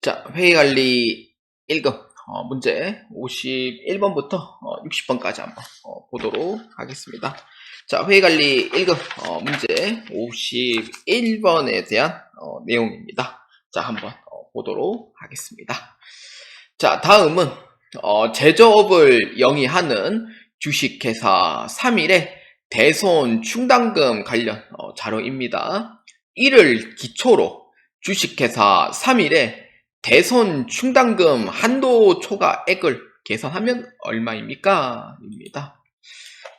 자, 회의관리 1급 문제 51번부터 60번까지 한번 보도록 하겠습니다. 자, 회의관리 1급 문제 51번에 대한 내용입니다. 자, 한번 보도록 하겠습니다. 자, 다음은 제조업을 영위하는 주식회사 3일의 대손 충당금 관련 자료입니다. 이를 기초로 주식회사 3일의 대손 충당금 한도 초과액을 계산하면 얼마입니까? 입니다.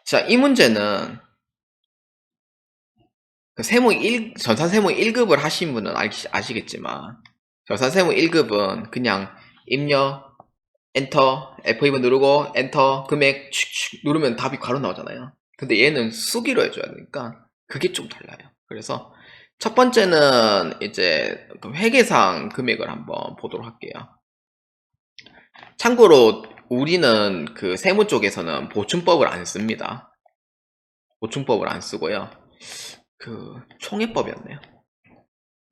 자, 이 문제는 전산세무 1급을 하신 분은 아시겠지만 전산세무 1급은 그냥 입력, 엔터, F2번 누르고 엔터, 금액 축축 누르면 답이 바로 나오잖아요. 근데 얘는 수기로 해줘야 되니까 그게 좀 달라요. 그래서 첫 번째는 이제 회계상 금액을 한번 보도록 할게요. 참고로 우리는 그 세무 쪽에서는 보충법을 안 씁니다. 보충법을 안 쓰고요. 그 총회법이었네요.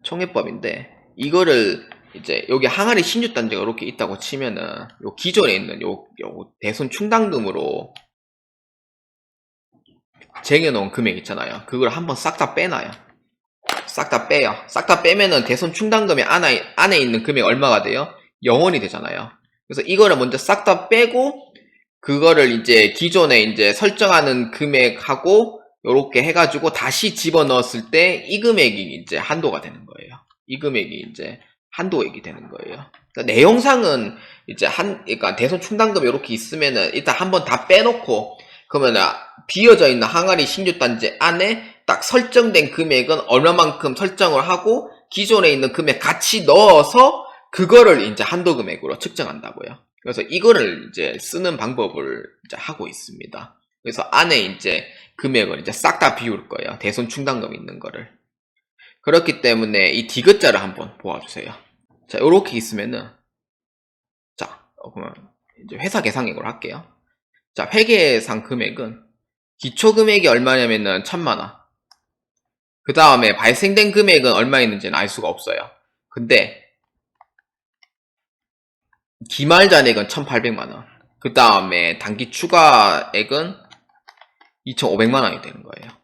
총회법인데 이거를 이제 여기 항아리 신주단지가 이렇게 있다고 치면은 요 기존에 있는 요 대손 충당금으로 쟁여놓은 금액 있잖아요. 그걸 한번 싹 다 빼놔요. 싹 다 빼요. 싹 다 빼면은 대손 충당금이 안에 있는 금액 얼마가 돼요? 0원이 되잖아요. 그래서 이거를 먼저 싹 다 빼고 그거를 이제 기존에 이제 설정하는 금액하고 요렇게 해가지고 다시 집어넣었을 때 이 금액이 이제 한도가 되는 거예요. 이 금액이 이제 한도액이 되는 거예요. 그러니까 내용상은 이제 그러니까 대손 충당금 이렇게 있으면은 일단 한번 다 빼놓고 그러면 비어져 있는 항아리 신주단지 안에 딱 설정된 금액은 얼마만큼 설정을 하고 기존에 있는 금액 같이 넣어서 그거를 이제 한도 금액으로 측정한다고요. 그래서 이거를 이제 쓰는 방법을 이제 하고 있습니다. 그래서 안에 이제 금액을 이제 싹 다 비울 거예요. 대손 충당금 있는 거를. 그렇기 때문에 이 디귿자를 한번 보아주세요. 자, 요렇게 있으면은 자, 그러면 이제 회사 계상액으로 할게요. 자, 회계상 금액은 기초 금액이 얼마냐면은 1000만원. 그 다음에 발생된 금액은 얼마 있는지는 알 수가 없어요. 근데 기말 잔액은 1800만원. 그 다음에 단기 추가액은 2500만원이 되는 거예요.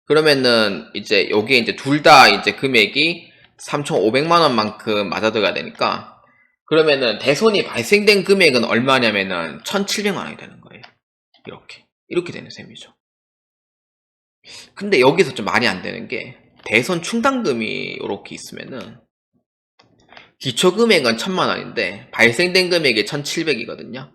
그러면은 이제 여기에 이제 둘 다 이제 금액이 3500만원만큼 맞아 들어가야 되니까 그러면은 대손이 발생된 금액은 얼마냐면은 1700만원이 되는 거예요. 이렇게 되는 셈이죠. 근데 여기서 좀 말이 안 되는 게 대손 충당금이 이렇게 있으면은 기초금액은 1000만원인데 발생된 금액이 1700이거든요.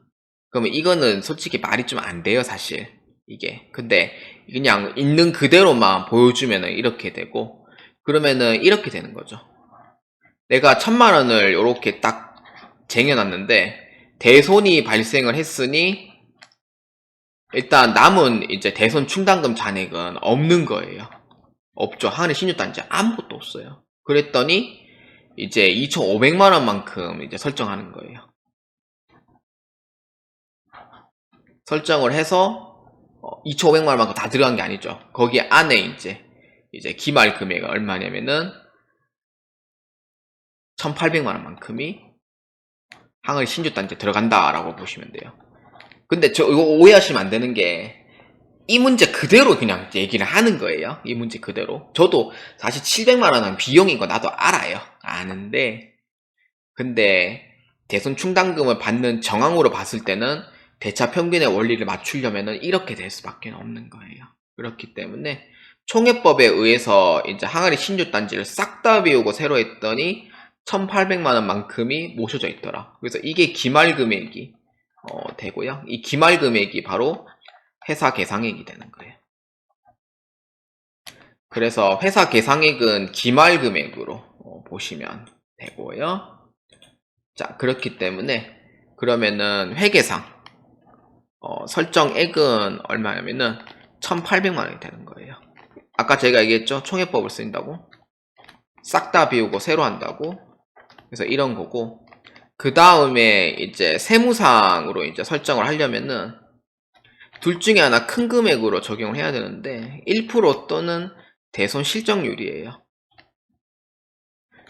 그러면 이거는 솔직히 말이 좀 안 돼요, 사실. 이게. 근데 그냥 있는 그대로만 보여주면은 이렇게 되고 그러면은 이렇게 되는 거죠. 내가 1000만원을 이렇게 딱 쟁여놨는데 대손이 발생을 했으니 일단 남은 이제 대손 충당금 잔액은 없는 거예요. 없죠. 항아리 신유단지 아무것도 없어요. 그랬더니 이제 2500만원만큼 이제 설정하는 거예요. 설정을 해서 2500만원만큼 다 들어간 게 아니죠. 거기 안에 이제 기말 금액은 얼마냐면은 1800만원만큼이 항아리 신주단지에 들어간다라고 보시면 돼요. 근데 이거 오해하시면 안 되는 게 이 문제 그대로 그냥 얘기를 하는 거예요. 이 문제 그대로. 저도 사실 700만원은 비용인 거 나도 알아요. 아는데 근데 대손 충당금을 받는 정황으로 봤을 때는 대차 평균의 원리를 맞추려면 이렇게 될 수밖에 없는 거예요. 그렇기 때문에 총회법에 의해서 이제 항아리 신주단지를 싹 다 비우고 새로 했더니 1800만원만큼이 모셔져 있더라. 그래서 이게 기말금액이 되고요. 이 기말금액이 바로 회사 계상액이 되는 거예요. 그래서 회사 계상액은 기말금액으로 보시면 되고요. 자, 그렇기 때문에 그러면은 회계상 설정액은 얼마냐면은 1800만원이 되는 거예요. 아까 제가 얘기했죠? 총회법을 쓴다고 싹 다 비우고 새로 한다고. 그래서 이런 거고 그 다음에 이제 세무상으로 이제 설정을 하려면은 둘 중에 하나 큰 금액으로 적용을 해야 되는데 1% 또는 대손 실적률이에요.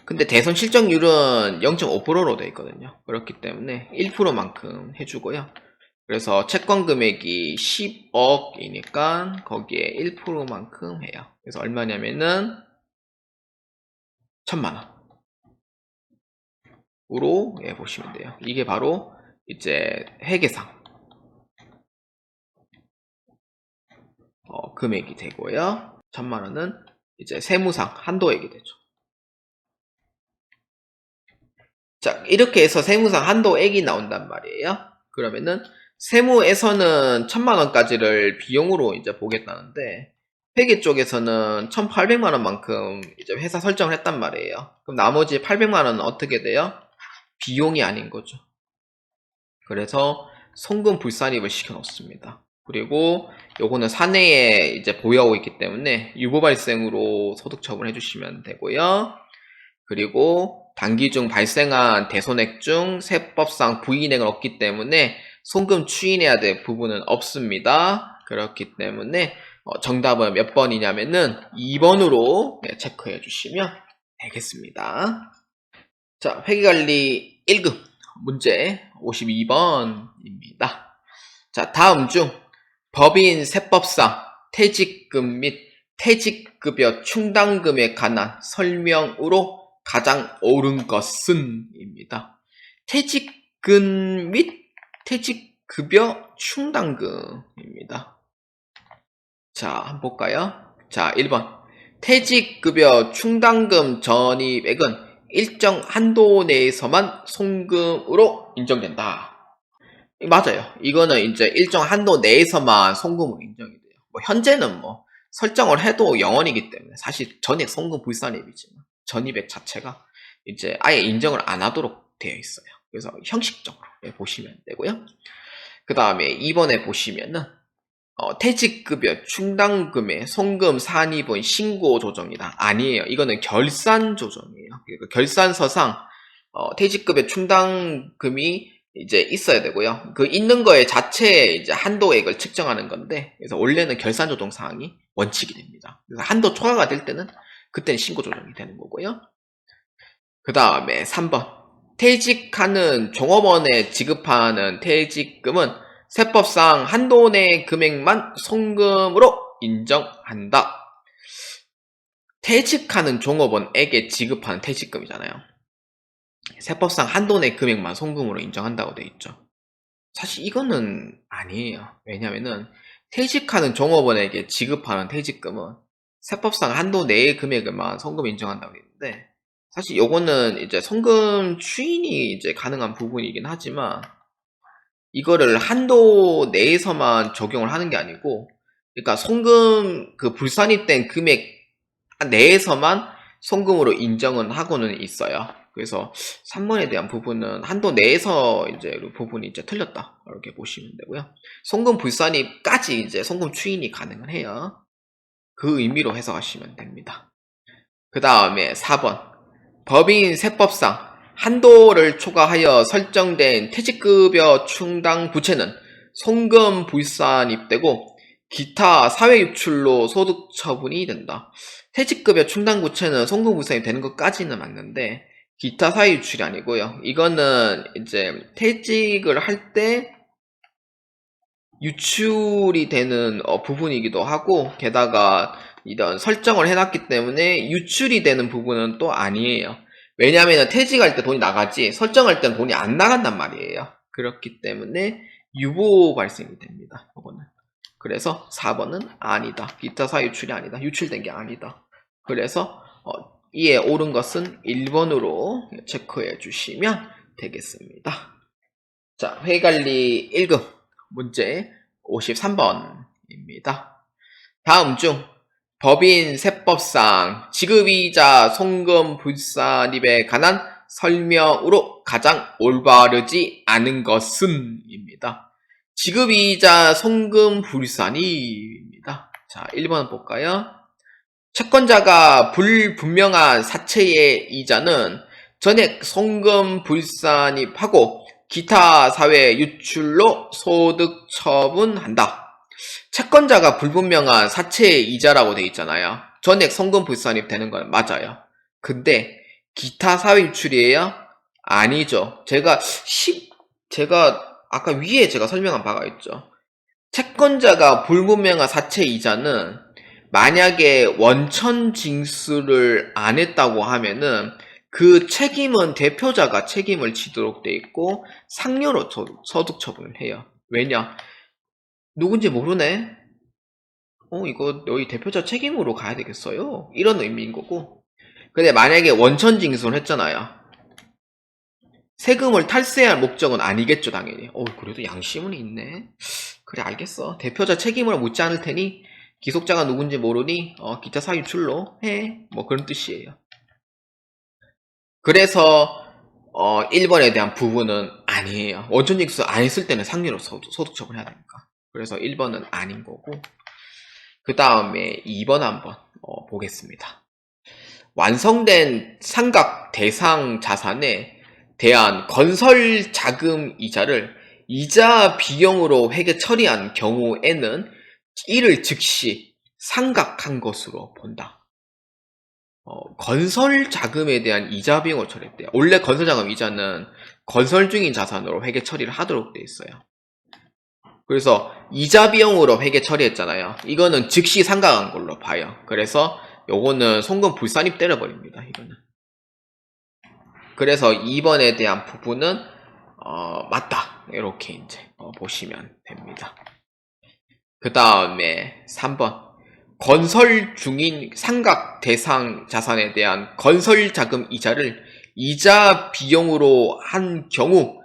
근데 대손 실적률은 0.5%로 되어 있거든요. 그렇기 때문에 1%만큼 해주고요. 그래서 채권 금액이 10억이니까 거기에 1%만큼 해요. 그래서 얼마냐면은 1000만원 으로 보시면 돼요. 이게 바로 이제 회계상 금액이 되고요. 1000만원은 이제 세무상 한도액이 되죠. 자, 이렇게 해서 세무상 한도액이 나온단 말이에요. 그러면은 세무에서는 1000만원까지를 비용으로 이제 보겠다는데 회계 쪽에서는 1800만원만큼 이제 회사 설정을 했단 말이에요. 그럼 나머지 800만원은 어떻게 돼요? 비용이 아닌 거죠. 그래서 송금 불산입을 시켜 놓습니다. 그리고 요거는 사내에 이제 보유하고 있기 때문에 유보 발생으로 소득 처분해 주시면 되고요. 그리고 단기 중 발생한 대손액 중 세법상 부인액은 없기 때문에 송금 추인해야 될 부분은 없습니다. 그렇기 때문에 정답은 몇 번이냐면은 2번으로 체크해 주시면 되겠습니다. 자, 회계관리 1급 문제 52번입니다. 자, 다음 중 법인 세법상 퇴직금 및 퇴직급여 충당금에 관한 설명으로 가장 옳은 것은 입니다. 퇴직금 및 퇴직급여 충당금입니다. 자, 한번 볼까요? 자, 1번 퇴직급여 충당금 전입액은 일정 한도 내에서만 송금으로 인정된다. 맞아요. 이거는 이제 일정 한도 내에서만 송금으로 인정이 돼요. 뭐 현재는 뭐 설정을 해도 0원이기 때문에 사실 전액 송금 불산입이지만 전입액 자체가 이제 아예 인정을 안 하도록 되어 있어요. 그래서 형식적으로 보시면 되고요. 그 다음에 2번에 보시면은 퇴직급여 충당금의 송금 산입은 신고 조정이다. 아니에요. 이거는 결산 조정이에요. 그러니까 결산서상 퇴직급여 충당금이 이제 있어야 되고요. 그 있는 거에 자체에 이제 한도액을 측정하는 건데, 그래서 원래는 결산 조정 사항이 원칙이 됩니다. 그래서 한도 초과가 될 때는 그때는 신고 조정이 되는 거고요. 그 다음에 3번 퇴직하는 종업원에 지급하는 퇴직금은 세법상 한도 내 금액만 송금으로 인정한다. 퇴직하는 종업원에게 지급하는 퇴직금이잖아요. 세법상 한도 내 금액만 송금으로 인정한다고 되어 있죠. 사실 이거는 아니에요. 왜냐면은 퇴직하는 종업원에게 지급하는 퇴직금은 세법상 한도 내의 금액만 송금 인정한다고 되어 있는데, 사실 요거는 이제 송금 추인이 이제 가능한 부분이긴 하지만 이거를 한도 내에서만 적용을 하는 게 아니고, 그러니까 송금 그 불산입된 금액 내에서만 송금으로 인정은 하고는 있어요. 그래서 3번에 대한 부분은 한도 내에서 이제 부분이 이제 틀렸다 이렇게 보시면 되고요. 송금 불산입까지 이제 송금 추인이 가능은 해요. 그 의미로 해석하시면 됩니다. 그 다음에 4번 법인 세법상 한도를 초과하여 설정된 퇴직급여 충당 부채는 송금 불산입되고 기타 사회유출로 소득 처분이 된다. 퇴직급여 충당 부채는 송금 불산입 되는 것까지는 맞는데 기타 사회유출이 아니고요. 이거는 이제 퇴직을 할 때 유출이 되는 부분이기도 하고, 게다가 이런 설정을 해놨기 때문에 유출이 되는 부분은 또 아니에요. 왜냐하면 퇴직할 때 돈이 나가지 설정할 때는 돈이 안 나간단 말이에요. 그렇기 때문에 유보 발생이 됩니다. 이거는. 그래서 4번은 아니다. 기타 사유 유출이 아니다. 유출된 게 아니다. 그래서 이에 옳은 것은 1번으로 체크해 주시면 되겠습니다. 자, 회계관리 1급 문제 53번입니다. 다음 중 법인 세법상 지급이자 송금 불산입에 관한 설명으로 가장 올바르지 않은 것은 입니다. 지급이자 송금 불산입입니다. 자, 1번 볼까요? 채권자가 불분명한 사채의 이자는 전액 송금 불산입하고 기타 사회 유출로 소득 처분한다. 채권자가 불분명한 사채의 이자라고 돼 있잖아요. 전액 송금 불산입 되는 건 맞아요. 근데 기타 사회 유출이에요? 아니죠. 제가 아까 위에 제가 설명한 바가 있죠. 채권자가 불분명한 사채 이자는 만약에 원천 징수를 안 했다고 하면은 그 책임은 대표자가 책임을 지도록 돼 있고 상여로 소득 처분을 해요. 왜냐? 누군지 모르네? 이거 너희 대표자 책임으로 가야 되겠어요? 이런 의미인 거고. 근데 만약에 원천 징수를 했잖아요. 세금을 탈세할 목적은 아니겠죠, 당연히. 그래도 양심은 있네. 그래, 알겠어. 대표자 책임을 묻지 않을 테니 기속자가 누군지 모르니 기타 사유 출로 해. 뭐 그런 뜻이에요. 그래서 1번에 대한 부분은 아니에요. 원천 징수 안 했을 때는 상류로 소득 처분해야 되니까. 그래서 1번은 아닌 거고. 그 다음에 2번 한번 보겠습니다. 완성된 삼각 대상 자산에 대한 건설 자금 이자를 이자 비용으로 회계 처리한 경우에는 이를 즉시 상각한 것으로 본다. 건설 자금에 대한 이자 비용을 처리했대요. 원래 건설 자금 이자는 건설 중인 자산으로 회계 처리를 하도록 되어 있어요. 그래서 이자 비용으로 회계 처리했잖아요. 이거는 즉시 상각한 걸로 봐요. 그래서 요거는 송금 불산입 때려버립니다. 이거는. 그래서 2번에 대한 부분은 맞다. 이렇게 이제 보시면 됩니다. 그 다음에 3번. 건설 중인 상각 대상 자산에 대한 건설 자금 이자를 이자 비용으로 한 경우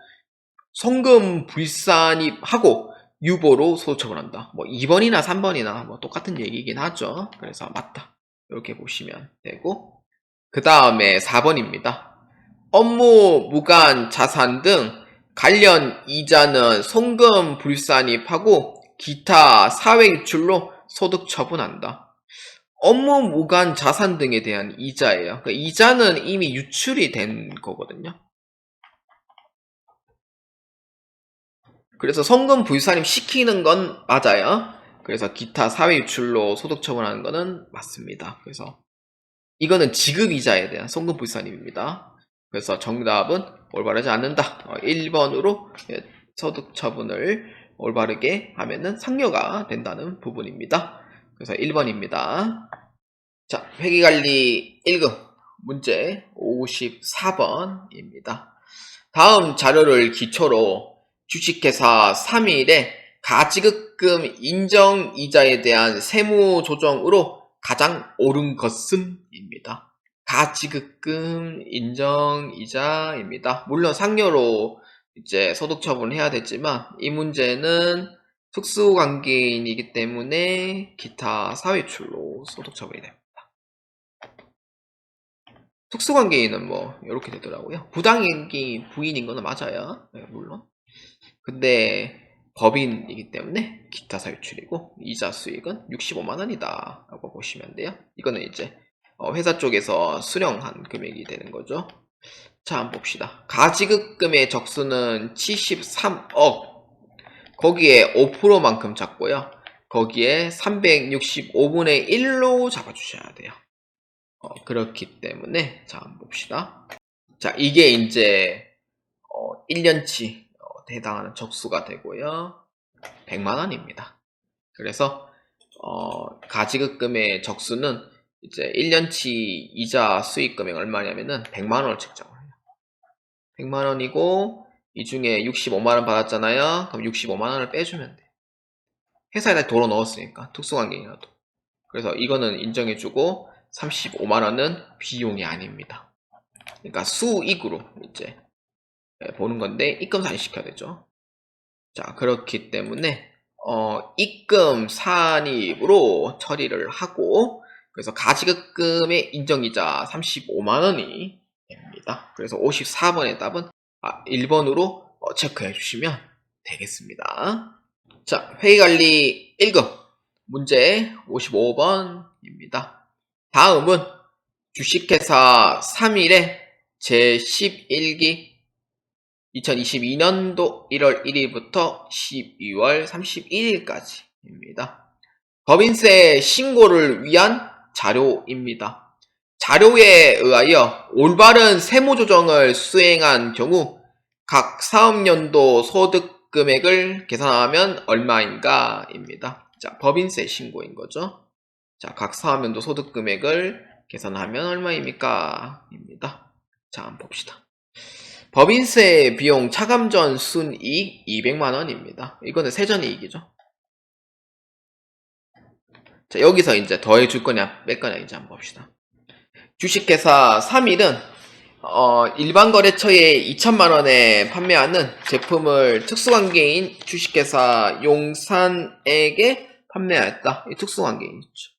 송금 불산입하고 유보로 소득 처분한다. 뭐 2번이나 3번이나 뭐 똑같은 얘기긴 하죠. 그래서 맞다. 이렇게 보시면 되고, 그 다음에 4번입니다. 업무 무관 자산 등 관련 이자는 송금 불산입하고 기타 사회 유출로 소득 처분한다. 업무 무관 자산 등에 대한 이자예요. 그러니까 이자는 이미 유출이 된 거거든요. 그래서 송금 불산입 시키는 건 맞아요. 그래서 기타 사회 유출로 소득 처분하는 거는 맞습니다. 그래서 이거는 지급이자에 대한 송금 불산입입니다. 그래서 정답은 올바르지 않는다. 1번으로 소득 처분을 올바르게 하면은 상여가 된다는 부분입니다. 그래서 1번입니다. 자, 회계관리 1급 문제 54번입니다. 다음 자료를 기초로 주식회사 3일에 가지급금 인정이자에 대한 세무조정으로 가장 옳은 것은? 입니다. 가지급금 인정이자입니다. 물론 상여로 이제 소득 처분을 해야 되지만 이 문제는 특수관계인이기 때문에 기타 사회출로 소득 처분이 됩니다. 특수관계인은 뭐 이렇게 되더라고요. 부당이익이 부인인 거는 맞아요. 네, 물론. 근데 법인이기 때문에 기타 사유출이고 이자 수익은 65만원이다 라고 보시면 돼요. 이거는 이제 회사 쪽에서 수령한 금액이 되는 거죠. 자, 한번 봅시다. 가지급금의 적수는 73억. 거기에 5%만큼 잡고요. 거기에 365분의 1로 잡아주셔야 돼요. 그렇기 때문에 자, 한번 봅시다. 자, 이게 이제 1년치 해당하는 적수가 되고요. 100만원입니다. 그래서 가지급금의 적수는 이제 1년치 이자 수익 금액 얼마냐면은 100만원을 책정을 해요. 100만원이고 이 중에 65만원 받았잖아요. 그럼 65만원을 빼주면 돼요. 회사에다 도로 넣었으니까 특수관계인이라도. 그래서 이거는 인정해주고 35만원은 비용이 아닙니다. 그러니까 수익으로 이제 보는 건데 입금 산입시켜야 되죠. 자, 그렇기 때문에 입금 산입으로 처리를 하고 그래서 가지급금의 인정이자 35만원이 됩니다. 그래서 54번의 답은 1번으로 체크해 주시면 되겠습니다. 자, 회의관리 1급 문제 55번입니다. 다음은 주식회사 3일에 제11기 2022년도 1월 1일부터 12월 31일까지입니다. 법인세 신고를 위한 자료입니다. 자료에 의하여 올바른 세무 조정을 수행한 경우 각 사업연도 소득 금액을 계산하면 얼마인가입니다. 자, 법인세 신고인 거죠. 자, 각 사업연도 소득 금액을 계산하면 얼마입니까? 입니다. 자, 한번 봅시다. 법인세 비용 차감전 순이익 200만원입니다. 이거는 세전이익이죠. 자, 여기서 이제 더해줄 거냐, 뺄 거냐, 이제 한번 봅시다. 주식회사 3일은 일반 거래처에 2천만원에 판매하는 제품을 특수관계인 주식회사 용산에게 판매하였다. 이 특수관계인이죠.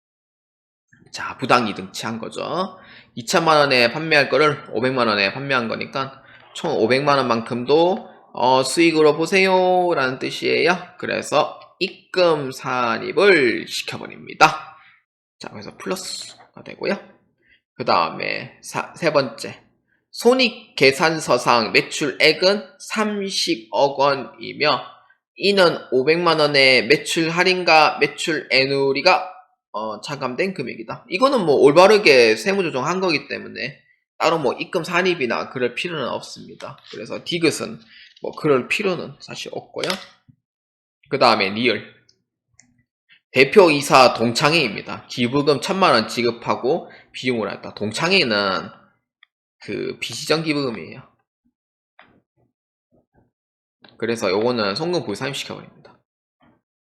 자, 부당이득 취한 거죠. 2천만원에 판매할 거를 500만원에 판매한 거니까 총 500만원만큼도 수익으로 보세요 라는 뜻이에요. 그래서 입금 산입을 시켜버립니다. 자, 그래서 플러스가 되고요. 그 다음에 세 번째, 손익계산서상 매출액은 30억 원이며 이는 500만원의 매출 할인과 매출 애누리가 차감된 금액이다. 이거는 뭐 올바르게 세무조정한 거기 때문에 따로 뭐 입금 산입이나 그럴 필요는 없습니다. 그래서 디귿은 뭐 그럴 필요는 사실 없고요. 그 다음에 리을, 대표이사 동창회입니다. 기부금 1000만원 지급하고 비용을 했다. 동창회는 그 비시정 기부금이에요. 그래서 요거는 송금 불산입 시켜버립니다.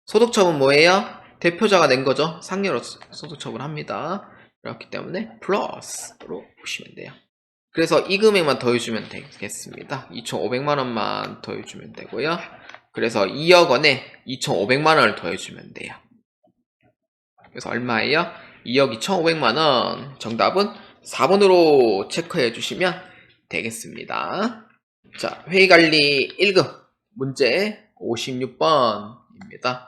소득처분 뭐예요? 대표자가 낸 거죠. 상여로 소득처분 합니다. 그렇기 때문에 플러스로 보시면 돼요. 그래서 이 금액만 더해주면 되겠습니다. 2,500만원만 더해주면 되고요. 그래서 2억 원에 2,500만원을 더해주면 돼요. 그래서 얼마예요? 2억 2,500만원. 정답은 4번으로 체크해 주시면 되겠습니다. 자, 회의관리 1급 문제 56번입니다.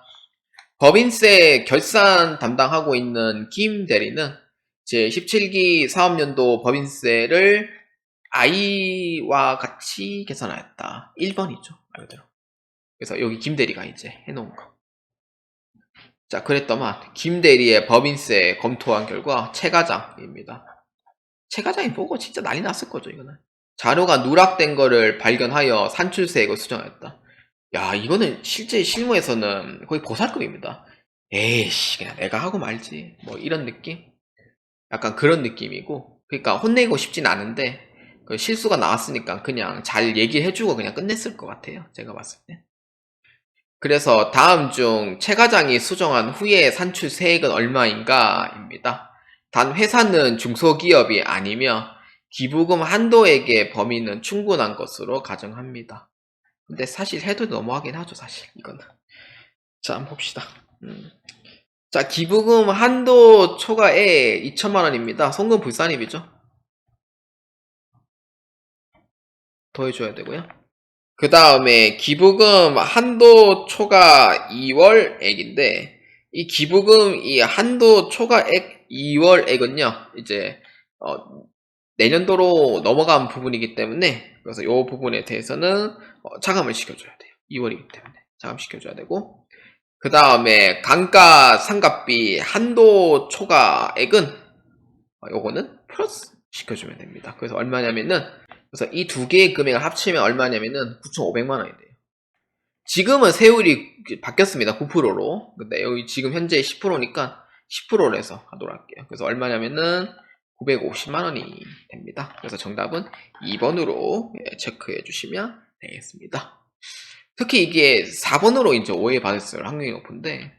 법인세 결산 담당하고 있는 김 대리는 제17기 사업연도 법인세를 I와 같이 계산하였다. 1번이죠. 말 그대로. 그래서 여기 김 대리가 이제 해놓은 거. 자, 그랬더만 김 대리의 법인세 검토한 결과 최과장입니다. 최과장이 보고 진짜 난리 났을 거죠, 이거는. 자료가 누락된 거를 발견하여 산출세액을 수정했다. 야, 이거는 실제 실무에서는 거의 보살급입니다. 에이씨, 그냥 내가 하고 말지. 뭐 이런 느낌? 약간 그런 느낌이고, 그러니까 혼내고 싶진 않은데 그 실수가 나왔으니까 그냥 잘 얘기해주고 그냥 끝냈을 것 같아요, 제가 봤을 때. 그래서 다음 중 최 과장이 수정한 후에 산출세액은 얼마인가 입니다. 단 회사는 중소기업이 아니며 기부금 한도액의 범위는 충분한 것으로 가정합니다. 근데 사실 해도 너무하긴 하죠, 사실 이거는. 자, 한번 봅시다. 자, 기부금 한도 초과에 2천만원입니다. 송금 불산입이죠. 더해줘야 되고요. 그 다음에 기부금 한도 초과 2월액인데 이 기부금 이 한도 초과액 2월액은요 이제 내년도로 넘어간 부분이기 때문에 그래서 이 부분에 대해서는 차감을 시켜줘야 돼요. 2월이기 때문에 차감시켜줘야 되고, 그 다음에 감가 상각비 한도 초과액은 요거는 플러스 시켜주면 됩니다. 그래서 얼마냐면은, 그래서 이 두 개의 금액을 합치면 얼마냐면은 9,500만원이 돼요. 지금은 세율이 바뀌었습니다. 9%로. 근데 여기 지금 현재 10%니까 10%로 해서 하도록 할게요. 그래서 얼마냐면은 950만원이 됩니다. 그래서 정답은 2번으로 체크해 주시면 되겠습니다. 특히 이게 4번으로 이제 오해받을 확률이 높은데,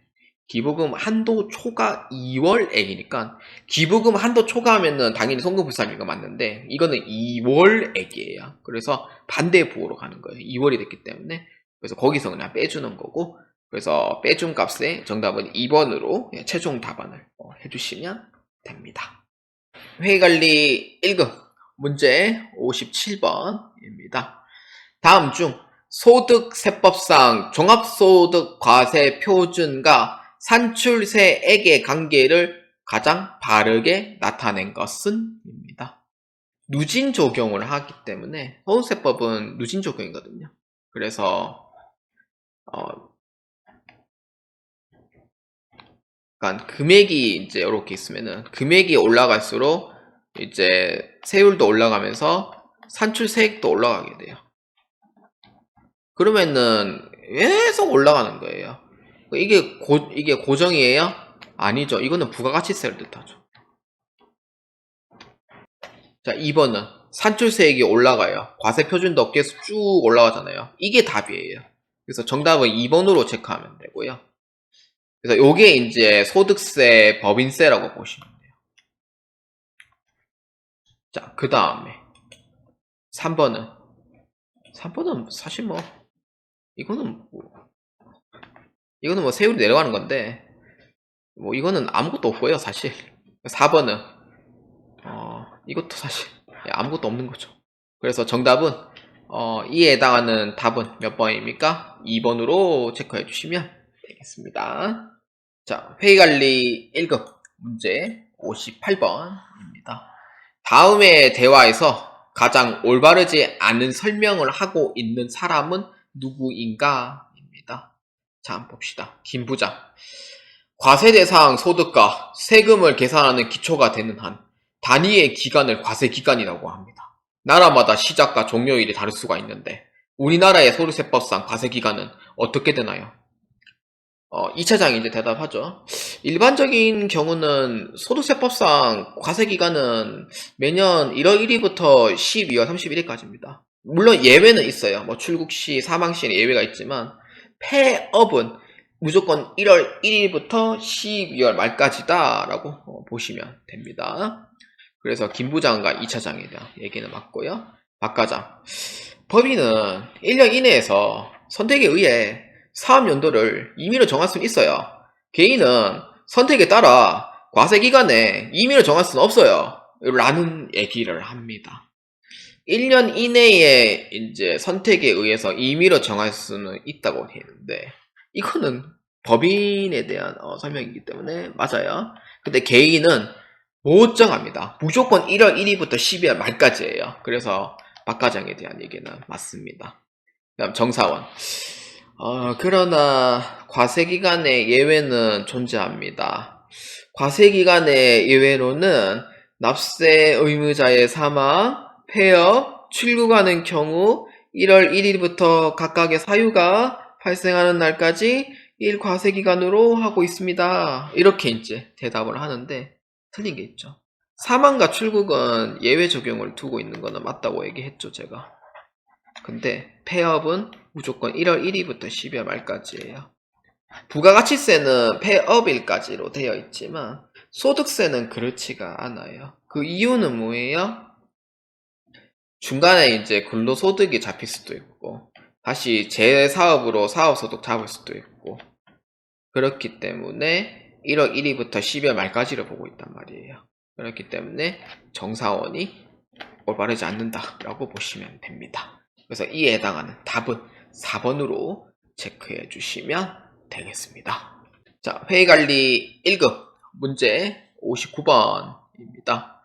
기부금 한도 초과 2월액이니까 기부금 한도 초과하면은 당연히 송금 불산이가 맞는데 이거는 2월액이에요. 그래서 반대 부호로 가는 거예요. 2월이 됐기 때문에. 그래서 거기서 그냥 빼주는 거고, 그래서 빼준 값에 정답은 2번으로 최종 답안을 해주시면 됩니다. 회의관리 1급 문제 57번입니다. 다음 중 소득세법상 종합소득과세 표준과 산출세액의 관계를 가장 바르게 나타낸 것은? 입니다. 누진 적용을 하기 때문에 소득세법은 누진 적용이거든요. 그래서 그러니까 금액이 이제 이렇게 있으면은 금액이 올라갈수록 이제 세율도 올라가면서 산출세액도 올라가게 돼요. 그러면은 계속 올라가는 거예요. 이게 고정이에요? 아니죠. 이거는 부가가치세를 뜻하죠. 자, 2번은 산출세액이 올라가요. 과세표준도 계속 쭉 올라가잖아요. 이게 답이에요. 그래서 정답은 2번으로 체크하면 되고요. 그래서 요게 이제 소득세, 법인세라고 보시면 돼요. 자, 그 다음에 3번은 사실 이거는 뭐 세율이 내려가는 건데 이거는 아무것도 없고요, 사실. 4번은 이것도 사실 아무것도 없는 거죠. 그래서 정답은 이에 해당하는 답은 몇 번입니까? 2번으로 체크해 주시면 되겠습니다. 자, 회의관리 1급 문제 58번입니다. 다음의 대화에서 가장 올바르지 않은 설명을 하고 있는 사람은 누구인가? 입니다. 자, 한번 봅시다. 김 부장. 과세대상 소득과 세금을 계산하는 기초가 되는 한 단위의 기간을 과세기간이라고 합니다. 나라마다 시작과 종료일이 다를 수가 있는데 우리나라의 소득세법상 과세기간은 어떻게 되나요? 2차장이 이제 대답하죠. 일반적인 경우는 소득세법상 과세기간은 매년 1월 1일부터 12월 31일까지입니다. 물론 예외는 있어요. 출국시, 사망시에는 예외가 있지만 폐업은 무조건 1월 1일부터 12월 말까지다라고 보시면 됩니다. 그래서 김 부장과 2차장에 대한 얘기는 맞고요. 박 과장. 법인은 1년 이내에서 선택에 의해 사업연도를 임의로 정할 수는 있어요. 개인은 선택에 따라 과세기간에 임의로 정할 수는 없어요. 라는 얘기를 합니다. 1년 이내에 이제 선택에 의해서 임의로 정할 수는 있다고 했는데 이거는 법인에 대한 설명이기 때문에 맞아요. 근데 개인은 못 정합니다. 무조건 1월 1일부터 12월 말까지예요. 그래서 박 과장에 대한 얘기는 맞습니다. 그다음 정사원. 그러나 과세기간의 예외는 존재합니다. 과세기간의 예외로는 납세 의무자의 사망, 폐업, 출국하는 경우 1월 1일부터 각각의 사유가 발생하는 날까지 1과세기간으로 하고 있습니다. 이렇게 이제 대답을 하는데 틀린 게 있죠. 사망과 출국은 예외 적용을 두고 있는 거는 맞다고 얘기했죠, 제가. 근데 폐업은 무조건 1월 1일부터 12월 말까지예요. 부가가치세는 폐업일까지로 되어 있지만 소득세는 그렇지가 않아요. 그 이유는 뭐예요? 중간에 이제 근로소득이 잡힐 수도 있고 다시 재사업으로 사업소득 잡을 수도 있고 그렇기 때문에 1월 1일부터 12월 말까지를 보고 있단 말이에요. 그렇기 때문에 정사원이 올바르지 않는다라고 보시면 됩니다. 그래서 이에 해당하는 답은 4번으로 체크해 주시면 되겠습니다. 자, 회의관리 1급 문제 59번입니다.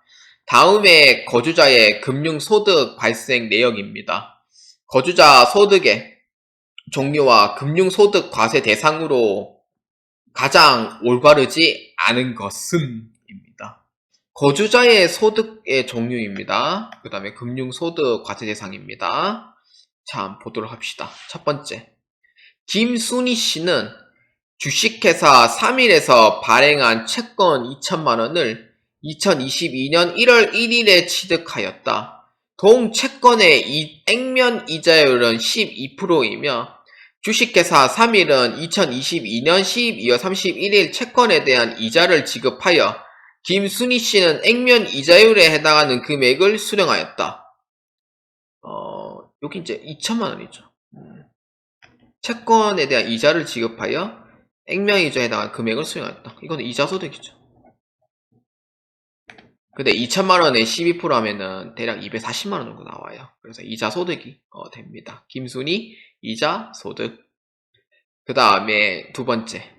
다음의 거주자의 금융소득 발생 내역입니다. 거주자 소득의 종류와 금융소득 과세 대상으로 가장 올바르지 않은 것은 입니다. 거주자의 소득의 종류입니다. 그 다음에 금융소득 과세 대상입니다. 자, 보도록 합시다. 첫 번째, 김순희 씨는 주식회사 3일에서 발행한 채권 2천만 원을 2022년 1월 1일에 취득하였다. 동 채권의 액면 이자율은 12%이며 주식회사 3일은 2022년 12월 31일 채권에 대한 이자를 지급하여 김순희 씨는 액면 이자율에 해당하는 금액을 수령하였다. 여기 이제 2천만 원이죠. 채권에 대한 이자를 지급하여 액면 이자에 해당하는 금액을 수령하였다. 이거는 이자소득이죠. 근데 2천만 원에 12% 하면은 대략 240만 원 정도 나와요. 그래서 이자소득이 됩니다. 김순희 이자소득. 그 다음에 두 번째,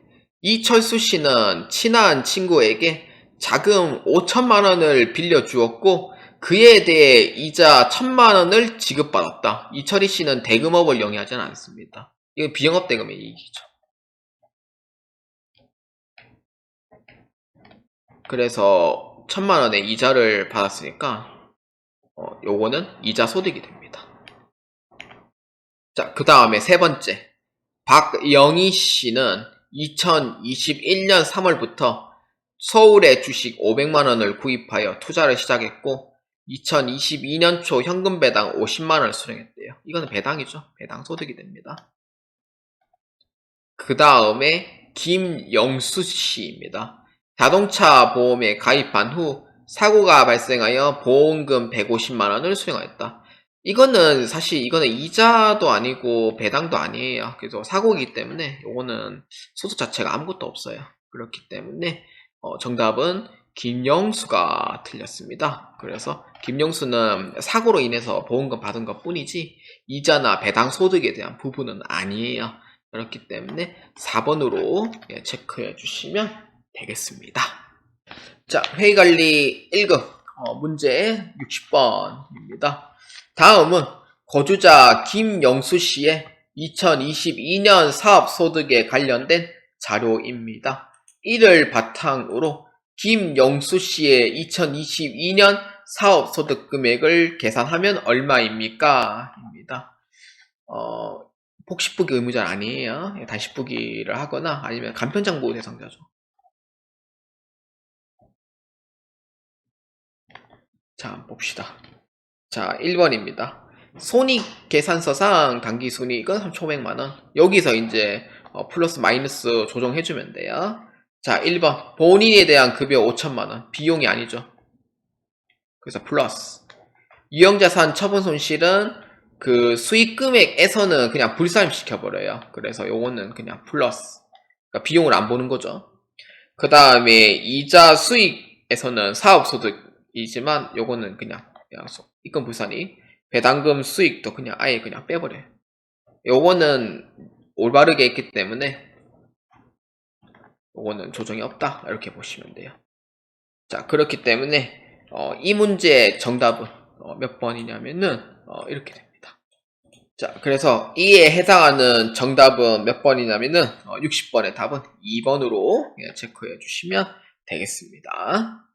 이철수 씨는 친한 친구에게 자금 5천만 원을 빌려주었고 그에 대해 이자 1,000만 원을 지급받았다. 이철희 씨는 대금업을 영위하지는 않습니다. 이건 비영업 대금의 이익이죠. 그래서 천만 원의 이자를 받았으니까 요거는 이자 소득이 됩니다. 자, 그 다음에 세 번째. 박영희 씨는 2021년 3월부터 서울의 주식 500만 원을 구입하여 투자를 시작했고 2022년 초 현금 배당 50만 원을 수령했대요. 이거는 배당이죠. 배당 소득이 됩니다. 그 다음에 김영수 씨입니다. 자동차 보험에 가입한 후 사고가 발생하여 보험금 150만 원을 수령하였다. 이거는 사실 이거는 이자도 아니고 배당도 아니에요. 그래서 사고이기 때문에 이거는 소득 자체가 아무것도 없어요. 그렇기 때문에 정답은 김영수가 틀렸습니다. 그래서 김영수는 사고로 인해서 보험금 받은 것 뿐이지 이자나 배당 소득에 대한 부분은 아니에요. 그렇기 때문에 4번으로 체크해 주시면 되겠습니다. 자, 회의관리 1급 문제 60번입니다. 다음은 거주자 김영수 씨의 2022년 사업소득에 관련된 자료입니다. 이를 바탕으로 김영수 씨의 2022년 사업소득 금액을 계산하면 얼마입니까? 입니다. 복식보기 의무자는 아니에요. 단식보기를 하거나 아니면 간편장보 대상자죠. 자, 한번 봅시다. 자, 1번입니다. 손익계산서상 당기순이익은 3,500만원. 여기서 이제 플러스 마이너스 조정해주면 돼요. 자, 1번. 본인에 대한 급여 5천만원. 비용이 아니죠. 그래서 플러스. 유형자산 처분 손실은 그 수익 금액에서는 그냥 불사임 시켜버려요. 그래서 요거는 그냥 플러스. 그러니까 비용을 안 보는 거죠. 그 다음에 이자 수익에서는 사업소득이지만 요거는 그냥 입금 불산이 배당금 수익도 그냥 아예 그냥 빼버려요. 요거는 올바르게 했기 때문에 요거는 조정이 없다 이렇게 보시면 돼요. 자, 그렇기 때문에 이 문제의 정답은 몇 번이냐면은 이렇게 됩니다. 자, 그래서 이에 해당하는 정답은 몇 번이냐면은 60번의 답은 2번으로 체크해 주시면 되겠습니다.